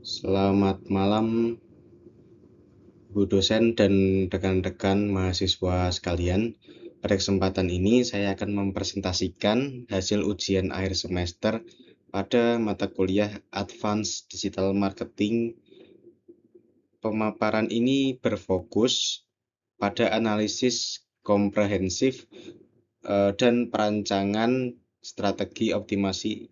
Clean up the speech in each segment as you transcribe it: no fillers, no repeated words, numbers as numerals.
Selamat malam, Bu dosen dan rekan-rekan mahasiswa sekalian. Pada kesempatan ini saya akan mempresentasikan hasil ujian akhir semester pada mata kuliah Advanced Digital Marketing. Pemaparan ini berfokus pada analisis komprehensif dan perancangan strategi optimasi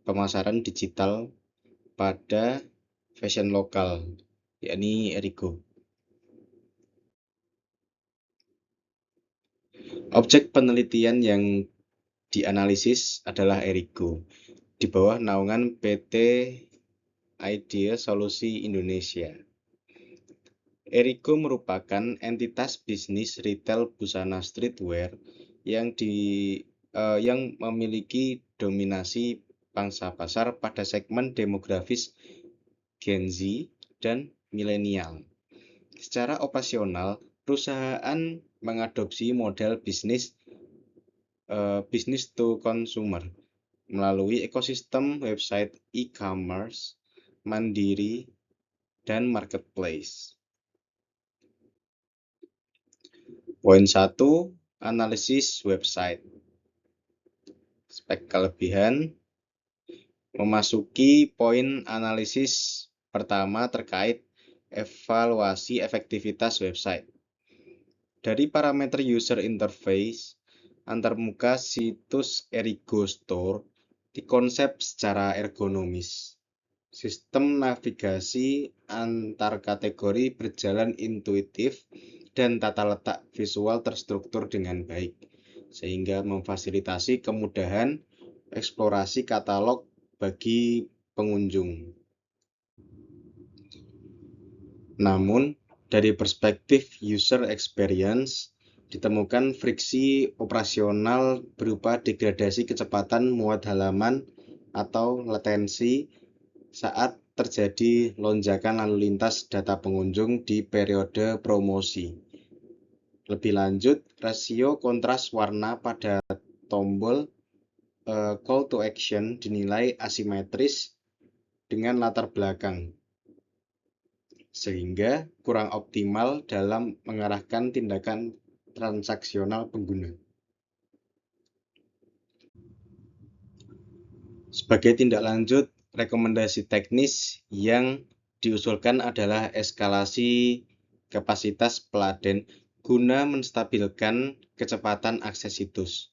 pemasaran digital pada fashion lokal, yakni Erigo. Objek penelitian yang dianalisis adalah Erigo di bawah naungan PT Idea Solusi Indonesia. Erigo merupakan entitas bisnis retail busana streetwear yang memiliki dominasi pangsa pasar pada segmen demografis Gen Z dan milenial. Secara operasional, perusahaan mengadopsi model bisnis to consumer melalui ekosistem website e-commerce, mandiri, dan marketplace. Poin 1, analisis website. Spek kelebihan. Memasuki poin analisis pertama terkait evaluasi efektivitas website. Dari parameter user interface, antarmuka situs Erigo Store dikonsep secara ergonomis. Sistem navigasi antar kategori berjalan intuitif dan tata letak visual terstruktur dengan baik, sehingga memfasilitasi kemudahan eksplorasi katalog bagi pengunjung. Namun, dari perspektif user experience, ditemukan friksi operasional berupa degradasi kecepatan muat halaman atau latensi saat terjadi lonjakan lalu lintas data pengunjung di periode promosi. Lebih lanjut, rasio kontras warna pada tombol call to action dinilai asimetris dengan latar belakang, sehingga kurang optimal dalam mengarahkan tindakan transaksional pengguna. Sebagai tindak lanjut, rekomendasi teknis yang diusulkan adalah eskalasi kapasitas peladen guna menstabilkan kecepatan akses situs.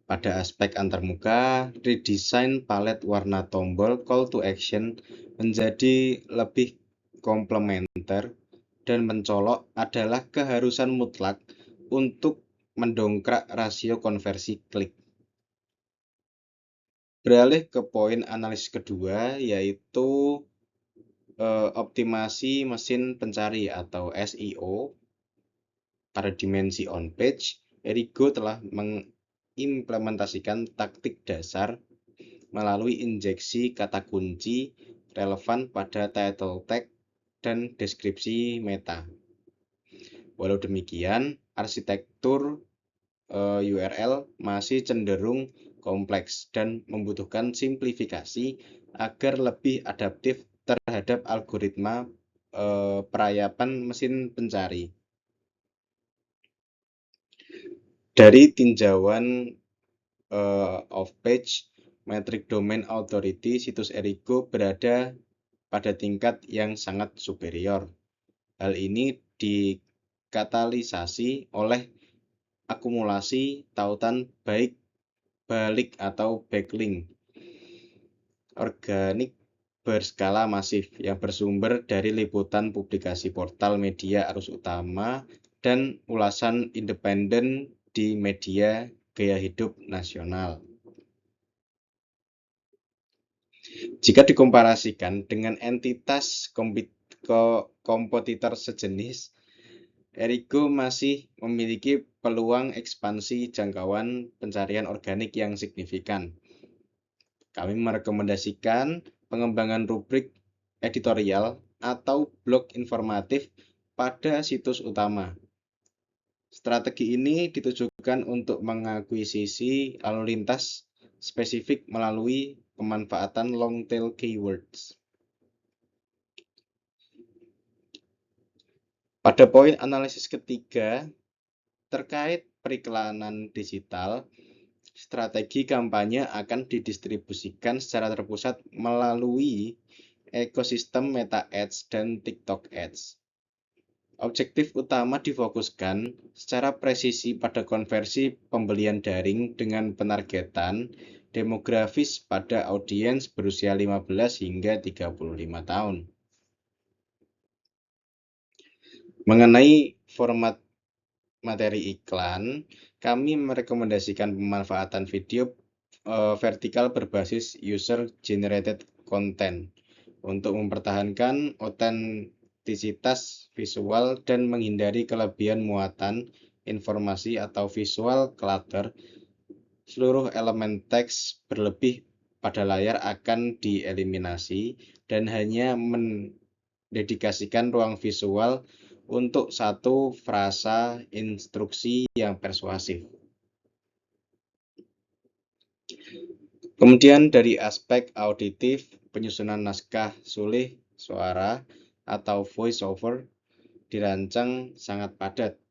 Pada aspek antarmuka, redesign palet warna tombol call to action menjadi lebih komplementer dan mencolok adalah keharusan mutlak untuk mendongkrak rasio konversi klik. Beralih ke poin analisis kedua, yaitu optimasi mesin pencari atau SEO. Pada dimensi on-page, Erigo telah mengimplementasikan taktik dasar melalui injeksi kata kunci relevan pada title tag dan deskripsi meta. Walau demikian, arsitektur URL masih cenderung kompleks dan membutuhkan simplifikasi agar lebih adaptif terhadap algoritma perayapan mesin pencari. Dari tinjauan off-page metric domain authority, situs Erigo berada pada tingkat yang sangat superior. Hal ini dikatalisasi oleh akumulasi tautan baik balik atau backlink organik berskala masif yang bersumber dari liputan publikasi portal media arus utama dan ulasan independen di media gaya hidup nasional. Jika dikomparasikan dengan entitas kompetitor sejenis, Erigo masih memiliki peluang ekspansi jangkauan pencarian organik yang signifikan. Kami merekomendasikan pengembangan rubrik editorial atau blog informatif pada situs utama. Strategi ini ditujukan untuk mengakuisisi lalu lintas spesifik melalui pemanfaatan long tail keywords. Pada poin analisis ketiga, terkait periklanan digital, strategi kampanye akan didistribusikan secara terpusat melalui ekosistem Meta Ads dan TikTok Ads. Objektif utama difokuskan secara presisi pada konversi pembelian daring dengan penargetan demografis pada audiens berusia 15 hingga 35 tahun. Mengenai format materi iklan, kami merekomendasikan pemanfaatan video vertikal berbasis user generated content untuk mempertahankan otentisitas visual dan menghindari kelebihan muatan informasi atau visual clutter. Seluruh elemen teks berlebih pada layar akan dieliminasi dan hanya mendedikasikan ruang visual untuk satu frasa instruksi yang persuasif. Kemudian dari aspek auditif, penyusunan naskah sulih suara atau voice-over dirancang sangat padat,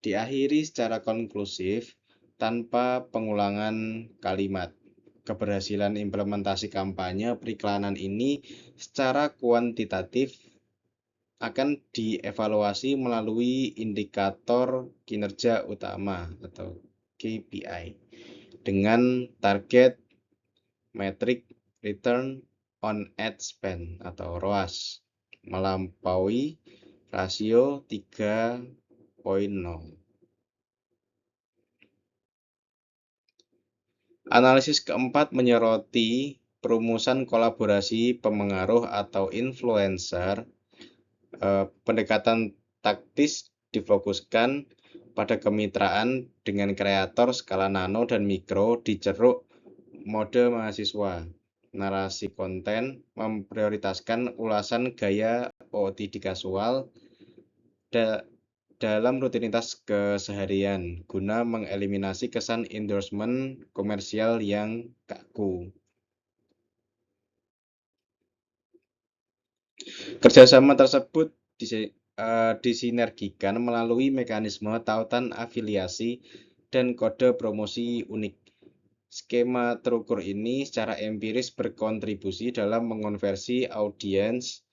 diakhiri secara konklusif tanpa pengulangan kalimat. Keberhasilan implementasi kampanye periklanan ini secara kuantitatif akan dievaluasi melalui indikator kinerja utama atau KPI dengan target metrik return on ad spend atau ROAS melampaui rasio 3.0. Analisis keempat menyoroti perumusan kolaborasi pemengaruh atau influencer. Pendekatan taktis difokuskan pada kemitraan dengan kreator skala nano dan mikro di ceruk mode mahasiswa. Narasi konten memprioritaskan ulasan gaya OOTD kasual dalam rutinitas keseharian guna mengeliminasi kesan endorsement komersial yang kaku. Kerjasama tersebut disinergikan melalui mekanisme tautan afiliasi dan kode promosi unik. Skema terukur ini secara empiris berkontribusi dalam mengonversi audiens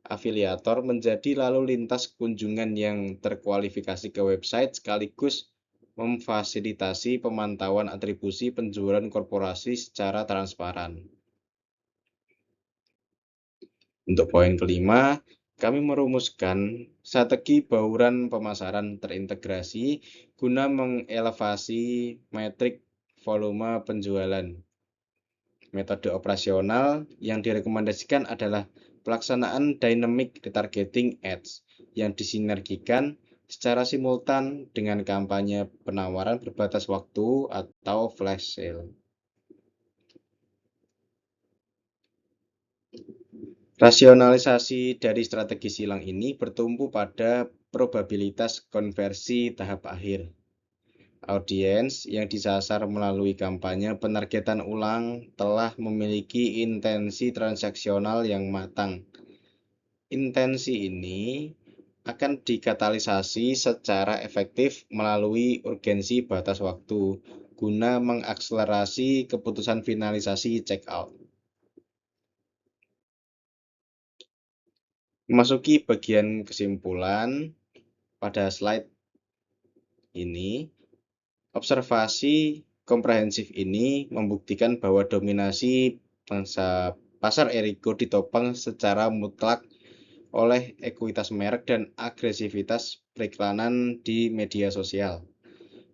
afiliator menjadi lalu lintas kunjungan yang terkualifikasi ke website sekaligus memfasilitasi pemantauan atribusi penjualan korporasi secara transparan. Untuk poin kelima, kami merumuskan strategi bauran pemasaran terintegrasi guna mengelevasi metrik volume penjualan. Metode operasional yang direkomendasikan adalah pelaksanaan dynamic retargeting ads yang disinergikan secara simultan dengan kampanye penawaran berbatas waktu atau flash sale. Rasionalisasi dari strategi silang ini bertumpu pada probabilitas konversi tahap akhir. Audiens yang disasar melalui kampanye penargetan ulang telah memiliki intensi transaksional yang matang. Intensi ini akan dikatalisasi secara efektif melalui urgensi batas waktu guna mengakselerasi keputusan finalisasi checkout. Memasuki bagian kesimpulan pada slide ini, observasi komprehensif ini membuktikan bahwa dominasi pasar Erigo ditopang secara mutlak oleh ekuitas merek dan agresivitas periklanan di media sosial.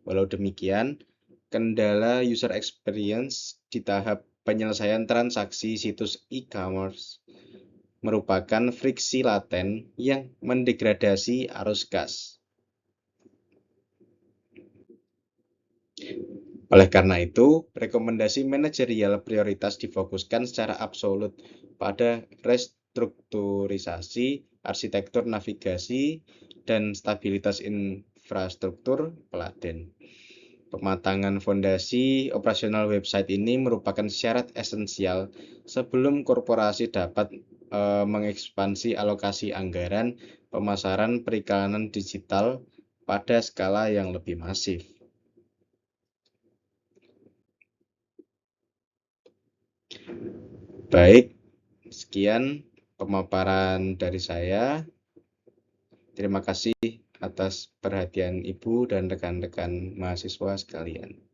Walau demikian, kendala user experience di tahap penyelesaian transaksi situs e-commerce merupakan friksi laten yang mendegradasi arus gas. Oleh karena itu, rekomendasi manajerial prioritas difokuskan secara absolut pada restrukturisasi arsitektur navigasi dan stabilitas infrastruktur peladen. Pematangan fondasi operasional website ini merupakan syarat esensial sebelum korporasi dapat mengekspansi alokasi anggaran pemasaran periklanan digital pada skala yang lebih masif. Baik, sekian pemaparan dari saya. Terima kasih atas perhatian Ibu dan rekan-rekan mahasiswa sekalian.